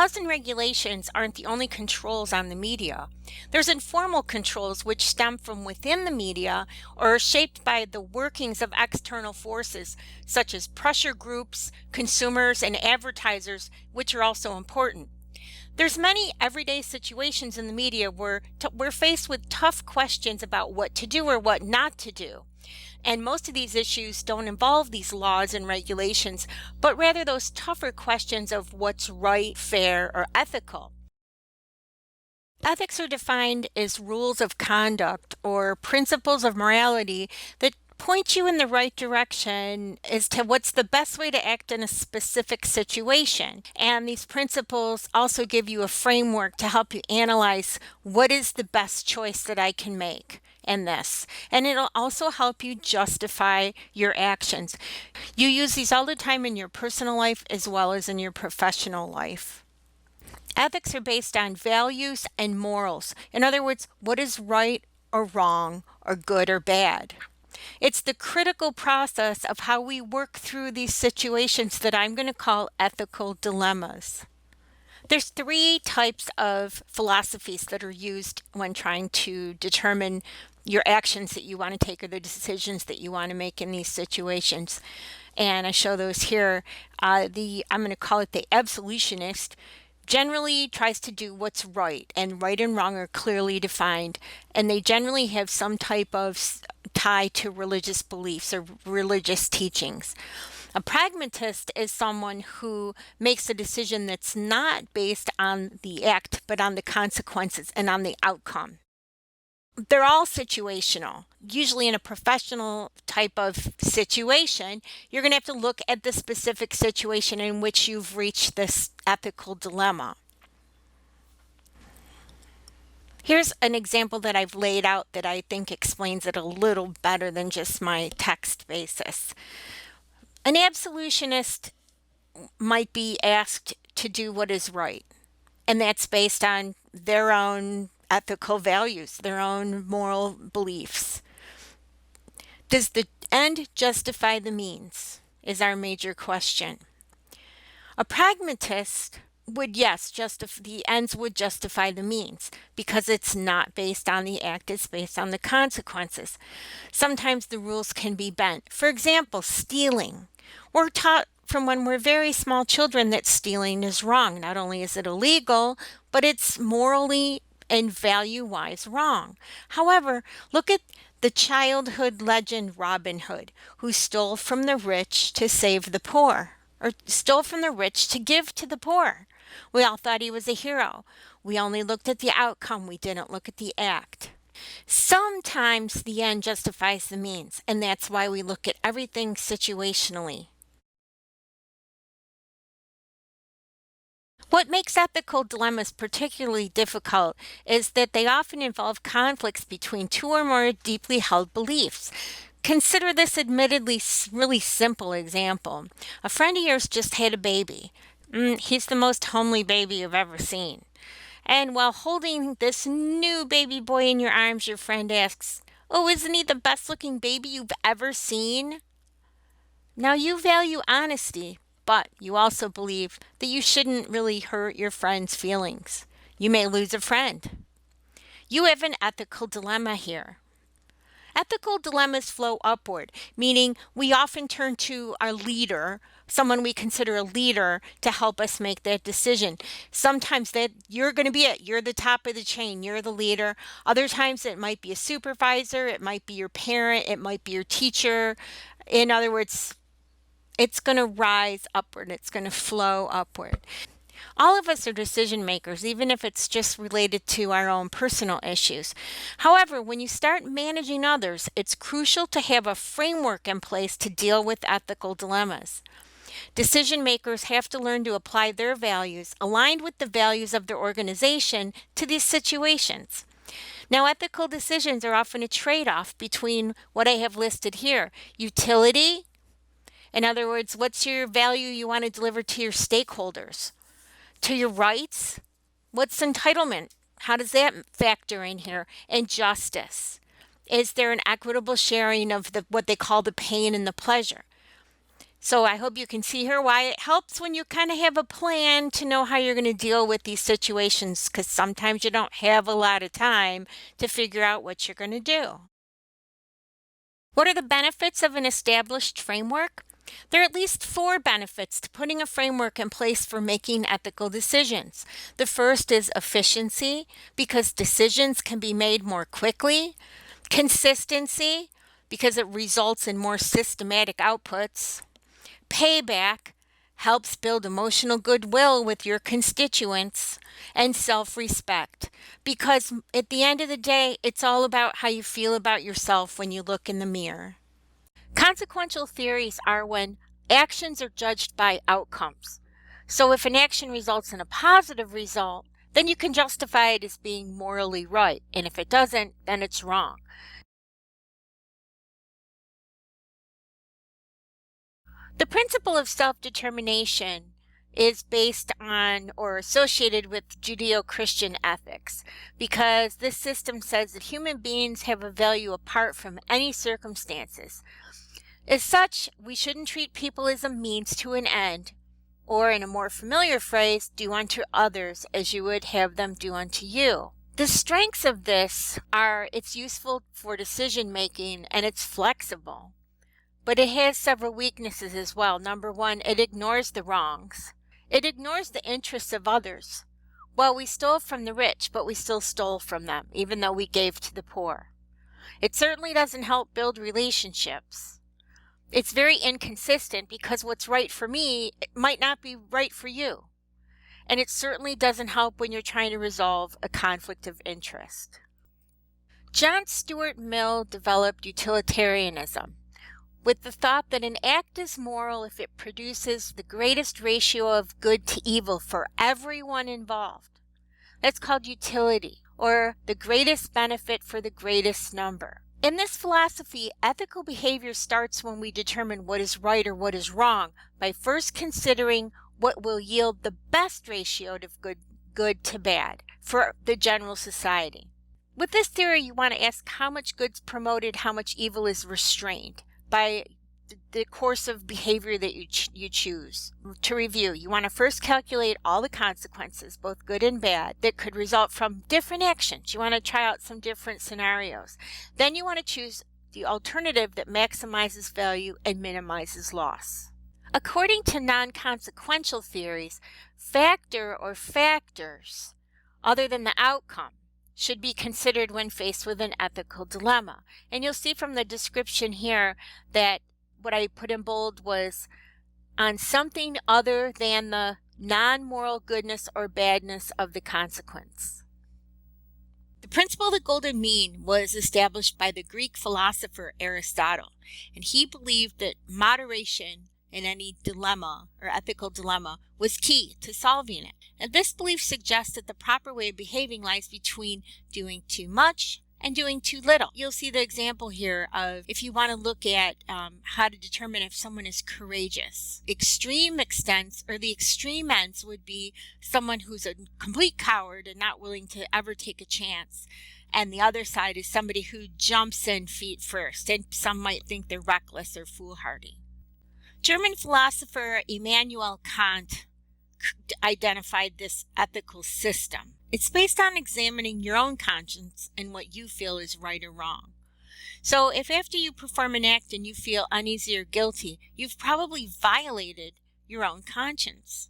Laws and regulations aren't the only controls on the media. There's informal controls which stem from within the media or are shaped by the workings of external forces, such as pressure groups, consumers, and advertisers, which are also important. There's many everyday situations in the media where we're faced with tough questions about what to do or what not to do. And most of these issues don't involve these laws and regulations, but rather those tougher questions of what's right, fair, or ethical. Ethics are defined as rules of conduct or principles of morality that point you in the right direction as to what's the best way to act in a specific situation. And these principles also give you a framework to help you analyze what is the best choice that I can make in this. And it'll also help you justify your actions. You use these all the time in your personal life as well as in your professional life. Ethics are based on values and morals. In other words, what is right or wrong or good or bad. It's the critical process of how we work through these situations that I'm going to call ethical dilemmas. There's 3 types of philosophies that are used when trying to determine your actions that you want to take or the decisions that you want to make in these situations. And I show those here. I'm going to call it the absolutionist. Generally tries to do what's right, and right and wrong are clearly defined, and they generally have some type of tie to religious beliefs or religious teachings. A pragmatist is someone who makes a decision that's not based on the act, but on the consequences and on the outcome. They're all situational. Usually in a professional type of situation, you're going to have to look at the specific situation in which you've reached this ethical dilemma. Here's an example that I've laid out that I think explains it a little better than just my text basis. An absolutionist might be asked to do what is right, and that's based on their own ethical values, their own moral beliefs. Does the end justify the means is our major question. A pragmatist would, yes, the ends would justify the means because it's not based on the act, it's based on the consequences. Sometimes the rules can be bent. For example, stealing. We're taught from when we're very small children that stealing is wrong. Not only is it illegal, but it's morally and value-wise wrong. However, look at the childhood legend Robin Hood, who stole from the rich to save the poor, or stole from the rich to give to the poor. We all thought he was a hero. We only looked at the outcome. We didn't look at the act. Sometimes the end justifies the means, and that's why we look at everything situationally. What makes ethical dilemmas particularly difficult is that they often involve conflicts between 2 or more deeply held beliefs. Consider this admittedly really simple example. A friend of yours just had a baby. He's the most homely baby you've ever seen. And while holding this new baby boy in your arms, your friend asks, "Oh, isn't he the best looking baby you've ever seen?" Now you value honesty, but you also believe that you shouldn't really hurt your friend's feelings. You may lose a friend. You have an ethical dilemma here. Ethical dilemmas flow upward, meaning we often turn to our leader, someone we consider a leader, to help us make that decision. Sometimes that you're going to be it. You're the top of the chain. You're the leader. Other times it might be a supervisor. It might be your parent. It might be your teacher. In other words, it's going to rise upward. It's going to flow upward. All of us are decision makers, even if it's just related to our own personal issues. However, when you start managing others, it's crucial to have a framework in place to deal with ethical dilemmas. Decision makers have to learn to apply their values, aligned with the values of their organization, to these situations. Now, ethical decisions are often a trade-off between what I have listed here: utility. In other words, what's your value you want to deliver to your stakeholders? To your rights? What's entitlement? How does that factor in here? And justice. Is there an equitable sharing of what they call the pain and the pleasure? So I hope you can see here why it helps when you kind of have a plan to know how you're going to deal with these situations, because sometimes you don't have a lot of time to figure out what you're going to do. What are the benefits of an established framework? There are at least 4 benefits to putting a framework in place for making ethical decisions. The first is efficiency, because decisions can be made more quickly. Consistency, because it results in more systematic outputs. Payback, helps build emotional goodwill with your constituents. And self-respect, because at the end of the day, it's all about how you feel about yourself when you look in the mirror. Consequential theories are when actions are judged by outcomes. So if an action results in a positive result, then you can justify it as being morally right. And if it doesn't, then it's wrong. The principle of self-determination is based on or associated with Judeo-Christian ethics, because this system says that human beings have a value apart from any circumstances. As such, we shouldn't treat people as a means to an end, or in a more familiar phrase, do unto others as you would have them do unto you. The strengths of this are it's useful for decision making and it's flexible. But it has several weaknesses as well. Number 1, it ignores the wrongs. It ignores the interests of others. Well, we stole from the rich, but we still stole from them, even though we gave to the poor. It certainly doesn't help build relationships. It's very inconsistent, because what's right for me might not be right for you. And it certainly doesn't help when you're trying to resolve a conflict of interest. John Stuart Mill developed utilitarianism, with the thought that an act is moral if it produces the greatest ratio of good to evil for everyone involved. That's called utility, or the greatest benefit for the greatest number. In this philosophy, ethical behavior starts when we determine what is right or what is wrong by first considering what will yield the best ratio of good to bad for the general society. With this theory, you want to ask how much good's promoted, how much evil is restrained by the course of behavior that you choose. To review, you want to first calculate all the consequences, both good and bad, that could result from different actions. You want to try out some different scenarios. Then you want to choose the alternative that maximizes value and minimizes loss. According to non-consequential theories, factor or factors other than the outcome should be considered when faced with an ethical dilemma. And you'll see from the description here that what I put in bold was on something other than the non-moral goodness or badness of the consequence. The principle of the golden mean was established by the Greek philosopher Aristotle, and he believed that moderation in any dilemma or ethical dilemma was key to solving it. And this belief suggests that the proper way of behaving lies between doing too much and doing too little. You'll see the example here of if you want to look at how to determine if someone is courageous. Extreme extents or the extreme ends would be someone who's a complete coward and not willing to ever take a chance. And the other side is somebody who jumps in feet first, and some might think they're reckless or foolhardy. German philosopher Immanuel Kant identified this ethical system. It's based on examining your own conscience and what you feel is right or wrong. So if after you perform an act and you feel uneasy or guilty, you've probably violated your own conscience.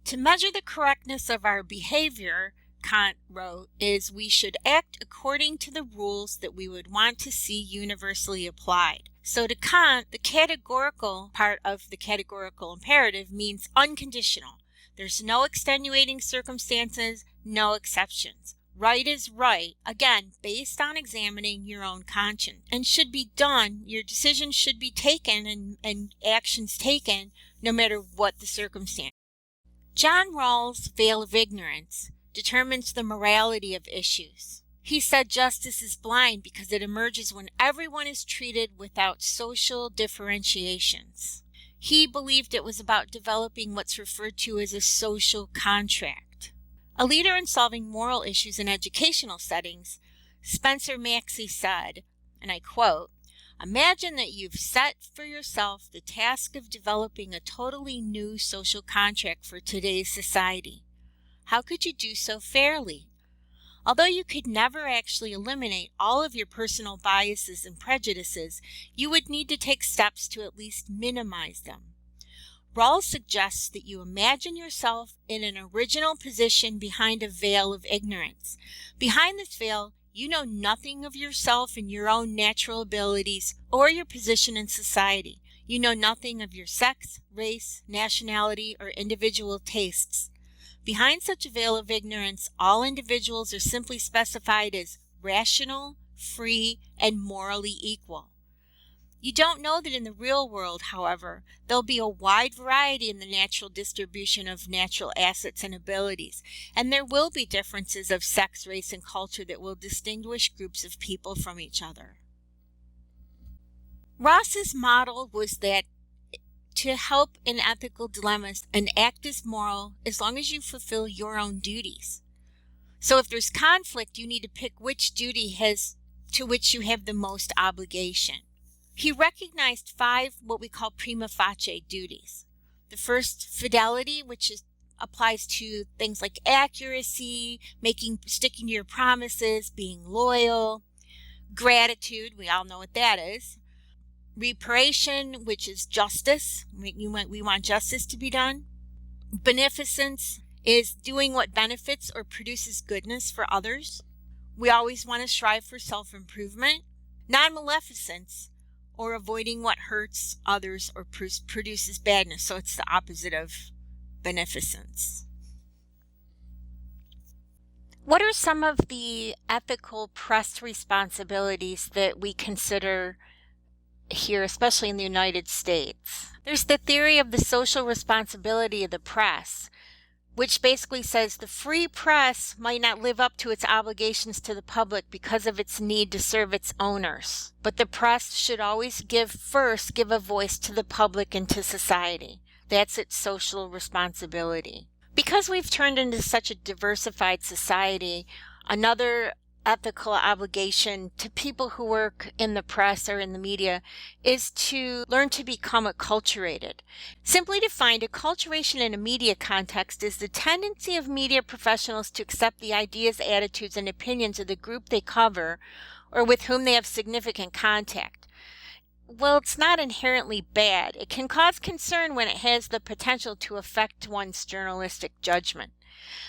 To measure the correctness of our behavior, Kant wrote, is we should act according to the rules that we would want to see universally applied. So to Kant, the categorical part of the categorical imperative means unconditional. There's no extenuating circumstances, no exceptions. Right is right, again, based on examining your own conscience, and should be done. Your decisions should be taken and actions taken no matter what the circumstance. John Rawls' veil of ignorance determines the morality of issues. He said justice is blind because it emerges when everyone is treated without social differentiations. He believed it was about developing what's referred to as a social contract. A leader in solving moral issues in educational settings, Spencer Maxey said, and I quote, Imagine that you've set for yourself the task of developing a totally new social contract for today's society. How could you do so fairly? Although you could never actually eliminate all of your personal biases and prejudices, you would need to take steps to at least minimize them. Rawls suggests that you imagine yourself in an original position behind a veil of ignorance. Behind this veil, you know nothing of yourself and your own natural abilities or your position in society. You know nothing of your sex, race, nationality, or individual tastes. Behind such a veil of ignorance, all individuals are simply specified as rational, free, and morally equal. You don't know that in the real world, however, there'll be a wide variety in the natural distribution of natural assets and abilities, and there will be differences of sex, race, and culture that will distinguish groups of people from each other. Ross's model was that to help in ethical dilemmas, an act is moral as long as you fulfill your own duties. So if there's conflict, you need to pick which duty to which you have the most obligation. He recognized 5 what we call prima facie duties. The first, fidelity, which applies to things like accuracy, sticking to your promises, being loyal. Gratitude, we all know what that is. Reparation, which is justice. We want justice to be done. Beneficence is doing what benefits or produces goodness for others. We always want to strive for self-improvement. Non-maleficence, or avoiding what hurts others or produces badness. So it's the opposite of beneficence. What are some of the ethical press responsibilities that we consider here, especially in the United States? There's the theory of the social responsibility of the press, which basically says the free press might not live up to its obligations to the public because of its need to serve its owners. But the press should always give a voice to the public and to society. That's its social responsibility. Because we've turned into such a diversified society, another ethical obligation to people who work in the press or in the media is to learn to become acculturated. Simply defined, acculturation in a media context is the tendency of media professionals to accept the ideas, attitudes, and opinions of the group they cover or with whom they have significant contact. Well, it's not inherently bad. It can cause concern when it has the potential to affect one's journalistic judgment.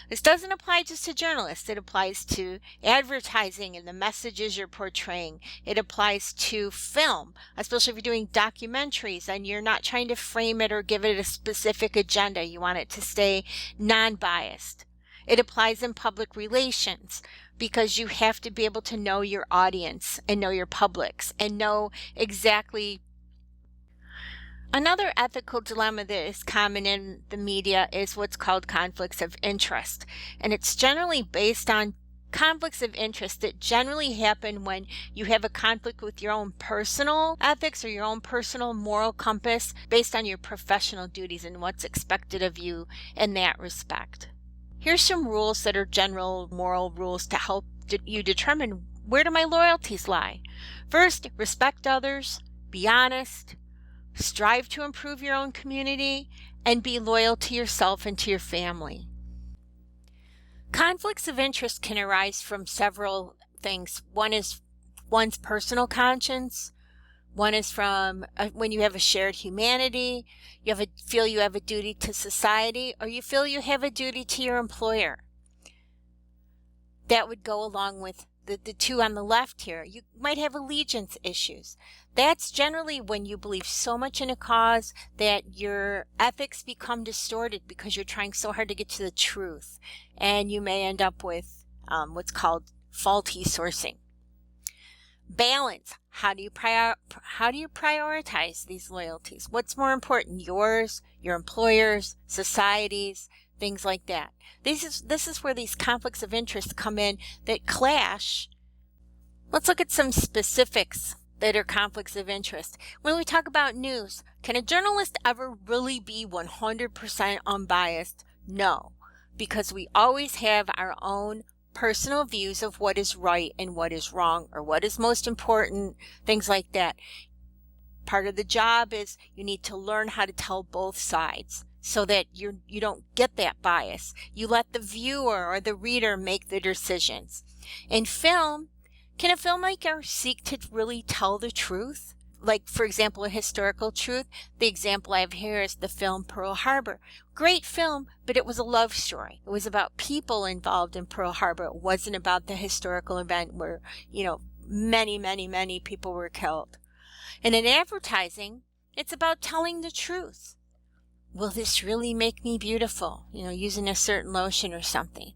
This doesn't apply just to journalists. It applies to advertising and the messages you're portraying. It applies to film, especially if you're doing documentaries and you're not trying to frame it or give it a specific agenda. You want it to stay non-biased. It applies in public relations because you have to be able to know your audience and know your publics and know exactly. Another ethical dilemma that is common in the media is what's called conflicts of interest. And it's generally based on conflicts of interest that generally happen when you have a conflict with your own personal ethics or your own personal moral compass based on your professional duties and what's expected of you in that respect. Here's some rules that are general moral rules to help you determine where do my loyalties lie. First, respect others, be honest, strive to improve your own community, and be loyal to yourself and to your family. Conflicts of interest can arise from several things. One is one's personal conscience. One is from when you have a shared humanity, feel you have a duty to society, or you feel you have a duty to your employer. That would go along with the two on the left here. You might have allegiance issues. That's generally when you believe so much in a cause that your ethics become distorted because you're trying so hard to get to the truth. And you may end up with what's called faulty sourcing. Balance. How do you prioritize these loyalties? What's more important? Yours, your employers, societies, things like that. This is where these conflicts of interest come in that clash. Let's look at some specifics that are conflicts of interest. When we talk about news, can a journalist ever really be 100% unbiased? No, because we always have our own personal views of what is right and what is wrong, or what is most important, things like that. Part of the job is you need to learn how to tell both sides so that you don't get that bias. You let the viewer or the reader make the decisions. In film, can a filmmaker seek to really tell the truth? Like, for example, a historical truth. The example I have here is the film Pearl Harbor. Great film, but it was a love story. It was about people involved in Pearl Harbor. It wasn't about the historical event where, many, many, many people were killed. And in advertising, it's about telling the truth. Will this really make me beautiful? Using a certain lotion or something.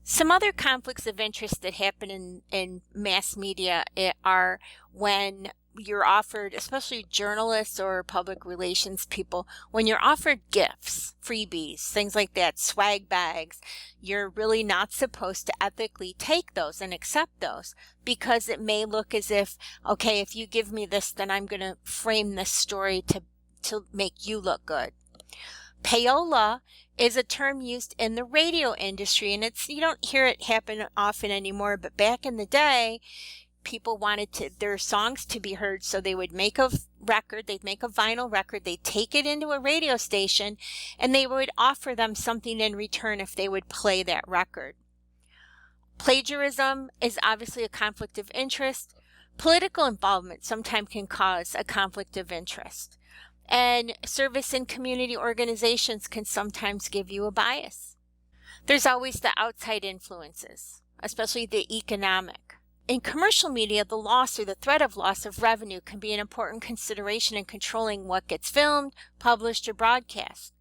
Some other conflicts of interest that happen in mass media are when you're offered, especially journalists or public relations people, when you're offered gifts, freebies, things like that, swag bags, you're really not supposed to ethically take those and accept those, because it may look as if, okay, if you give me this, then I'm going to frame this story to make you look good. Payola is a term used in the radio industry, and you don't hear it happen often anymore, but back in the day, people wanted their songs to be heard, so they would make a record, they'd make a vinyl record, they'd take it into a radio station, and they would offer them something in return if they would play that record. Plagiarism is obviously a conflict of interest. Political involvement sometimes can cause a conflict of interest. And service and community organizations can sometimes give you a bias. There's always the outside influences, especially the economic. In commercial media, the loss or the threat of loss of revenue can be an important consideration in controlling what gets filmed, published, or broadcast.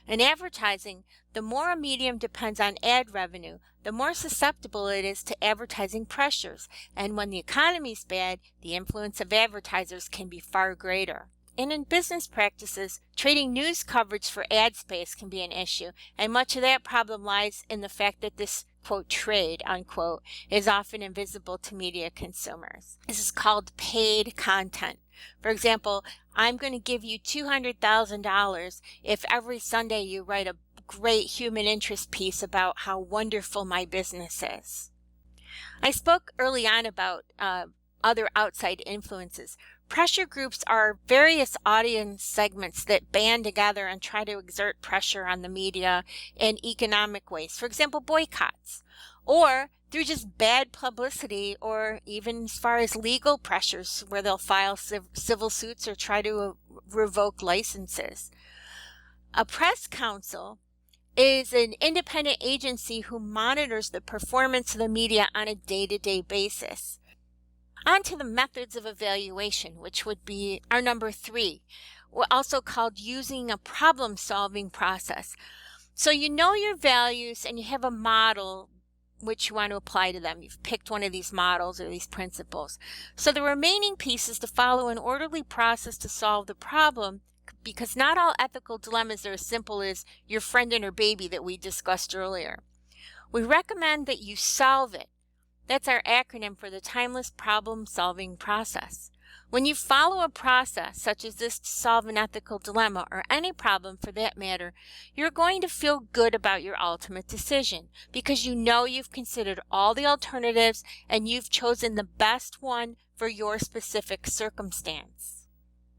In advertising, the more a medium depends on ad revenue, the more susceptible it is to advertising pressures. And when the economy's bad, the influence of advertisers can be far greater. And in business practices, trading news coverage for ad space can be an issue, and much of that problem lies in the fact that this, quote, trade, unquote, is often invisible to media consumers. This is called paid content. For example, I'm going to give you $200,000 if every Sunday you write a great human interest piece about how wonderful my business is. I spoke early on about other outside influences. Pressure groups are various audience segments that band together and try to exert pressure on the media in economic ways. For example, boycotts, or through just bad publicity, or even as far as legal pressures where they'll file civil suits or try to revoke licenses. A press council is an independent agency who monitors the performance of the media on a day-to-day basis. On to the methods of evaluation, which would be our number 3, also called using a problem-solving process. So you know your values and you have a model which you want to apply to them. You've picked one of these models or these principles. So the remaining piece is to follow an orderly process to solve the problem, because not all ethical dilemmas are as simple as your friend and her baby that we discussed earlier. We recommend that you solve it. That's our acronym for the timeless problem-solving process. When you follow a process such as this to solve an ethical dilemma, or any problem for that matter, you're going to feel good about your ultimate decision, because you know you've considered all the alternatives and you've chosen the best one for your specific circumstance.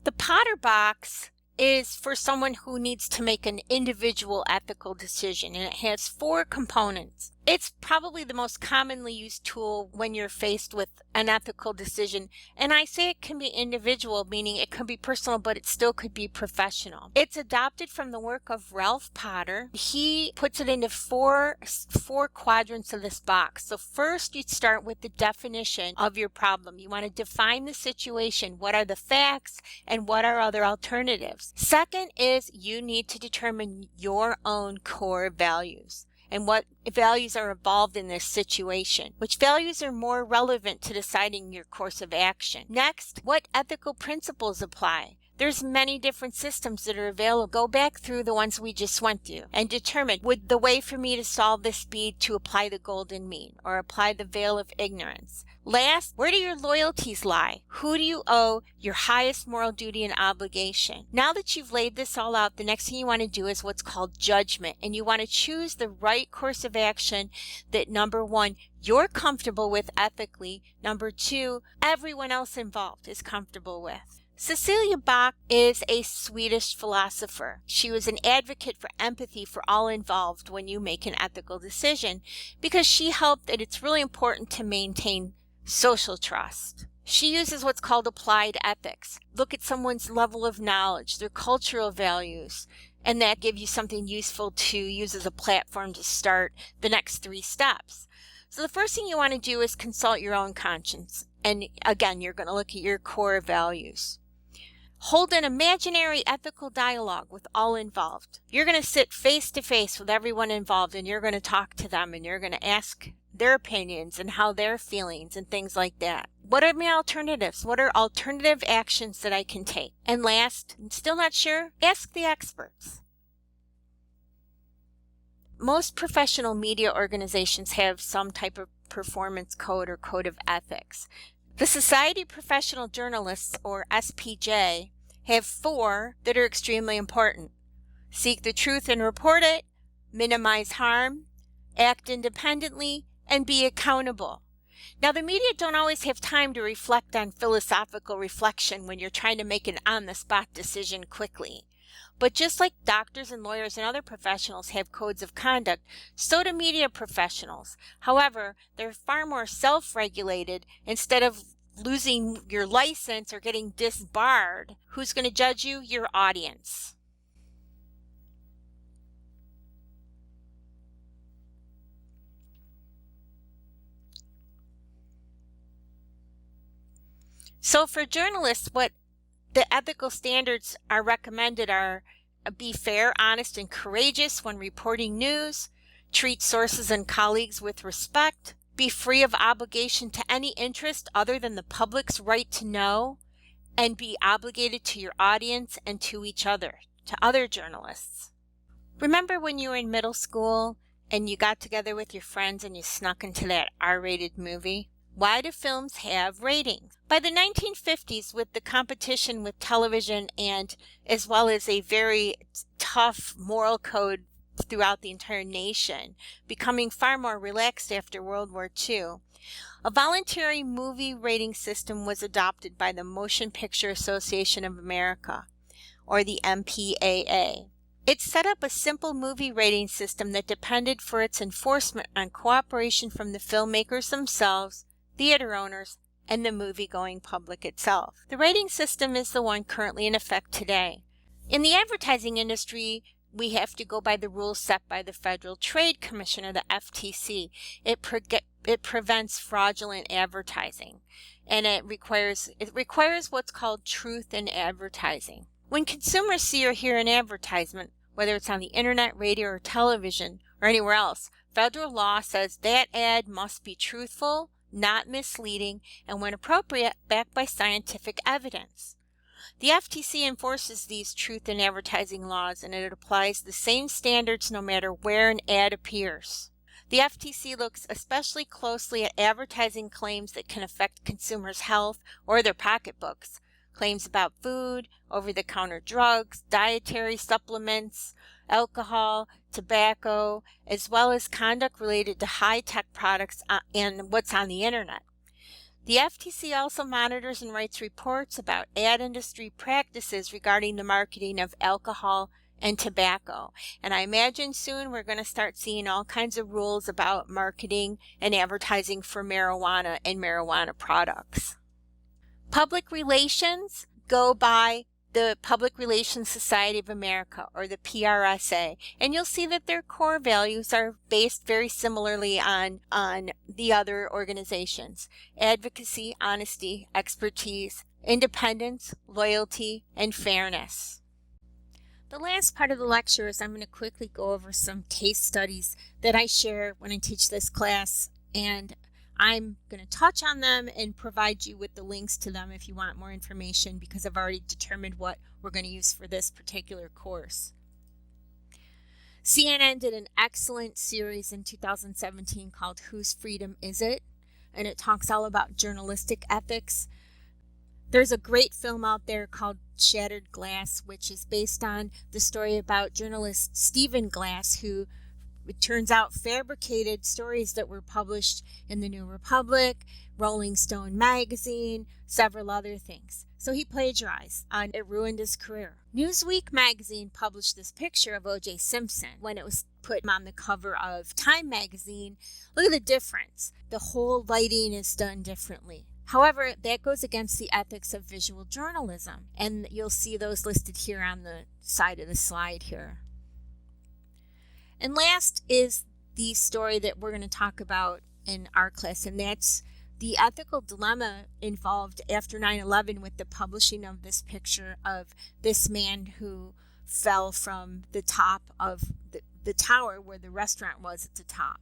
The Potter box is for someone who needs to make an individual ethical decision, and it has 4 components. It's probably the most commonly used tool when you're faced with an ethical decision, and I say it can be individual, meaning it can be personal, but it still could be professional. It's adopted from the work of Ralph Potter. He puts it into four quadrants of this box. So first, you start with the definition of your problem. You want to define the situation. What are the facts and what are other alternatives? Second is you need to determine your own core values and what values are involved in this situation. Which values are more relevant to deciding your course of action? Next, what ethical principles apply? There's many different systems that are available. Go back through the ones we just went through and determine, would the way for me to solve this be to apply the golden mean or apply the veil of ignorance? Last, where do your loyalties lie? Who do you owe your highest moral duty and obligation? Now that you've laid this all out, the next thing you want to do is what's called judgment. And you want to choose the right course of action that, number one, you're comfortable with ethically. Number two, everyone else involved is comfortable with. Sissela Bok is a Swedish philosopher. She was an advocate for empathy for all involved when you make an ethical decision, because she held that it's really important to maintain social trust. She uses what's called applied ethics. Look at someone's level of knowledge, their cultural values, and that gives you something useful to use as a platform to start the next 3 steps. So the first thing you want to do is consult your own conscience. And again, you're going to look at your core values. Hold an imaginary ethical dialogue with all involved. You're going to sit face to face with everyone involved, and you're going to talk to them, and you're going to ask their opinions and how they're feelings and things like that. What are my alternatives? What are alternative actions that I can take? And last, still not sure? Ask the experts. Most professional media organizations have some type of performance code or code of ethics. The Society of Professional Journalists, or SPJ, have 4 that are extremely important. Seek the truth and report it, minimize harm, act independently, and be accountable. Now, the media don't always have time to reflect on philosophical reflection when you're trying to make an on-the-spot decision quickly. But just like doctors and lawyers and other professionals have codes of conduct, so do media professionals. However, they're far more self-regulated. Instead of losing your license or getting disbarred, who's going to judge you? Your audience. So for journalists, what the ethical standards are recommended are be fair, honest, and courageous when reporting news, treat sources and colleagues with respect, be free of obligation to any interest other than the public's right to know, and be obligated to your audience and to each other, to other journalists. Remember when you were in middle school and you got together with your friends and you snuck into that R-rated movie? Why do films have ratings? By the 1950s, with the competition with television and as well as a very tough moral code throughout the entire nation, becoming far more relaxed after World War II, a voluntary movie rating system was adopted by the Motion Picture Association of America, or the MPAA. It set up a simple movie rating system that depended for its enforcement on cooperation from the filmmakers themselves, theater owners, and the movie-going public itself. The rating system is the one currently in effect today. In the advertising industry, we have to go by the rules set by the Federal Trade Commission, or the FTC. It prevents fraudulent advertising, and it requires what's called truth in advertising. When consumers see or hear an advertisement, whether it's on the internet, radio, or television, or anywhere else, federal law says that ad must be truthful, not misleading, and when appropriate, backed by scientific evidence. The FTC enforces these truth in advertising laws, and it applies the same standards no matter where an ad appears. The FTC looks especially closely at advertising claims that can affect consumers' health or their pocketbooks. Claims about food, over-the-counter drugs, dietary supplements, alcohol, tobacco, as well as conduct related to high-tech products and what's on the internet. The FTC also monitors and writes reports about ad industry practices regarding the marketing of alcohol and tobacco. And I imagine soon we're going to start seeing all kinds of rules about marketing and advertising for marijuana and marijuana products. Public relations go by the Public Relations Society of America, or the PRSA, and you'll see that their core values are based very similarly on the other organizations: advocacy, honesty, expertise, independence, loyalty, and fairness. The last part of the lecture is I'm going to quickly go over some case studies that I share when I teach this class, and I'm going to touch on them and provide you with the links to them if you want more information, because I've already determined what we're going to use for this particular course. CNN did an excellent series in 2017 called Whose Freedom Is It? And it talks all about journalistic ethics. There's a great film out there called Shattered Glass, which is based on the story about journalist Stephen Glass, who, it turns out, fabricated stories that were published in the New Republic, Rolling Stone magazine, several other things. So he plagiarized, and it ruined his career. Newsweek magazine published this picture of O.J. Simpson when it was put on the cover of Time magazine. Look at the difference. The whole lighting is done differently. However, that goes against the ethics of visual journalism, and you'll see those listed here on the side of the slide here. And last is the story that we're going to talk about in our class, and that's the ethical dilemma involved after 9/11 with the publishing of this picture of this man who fell from the top of the tower where the restaurant was at the top.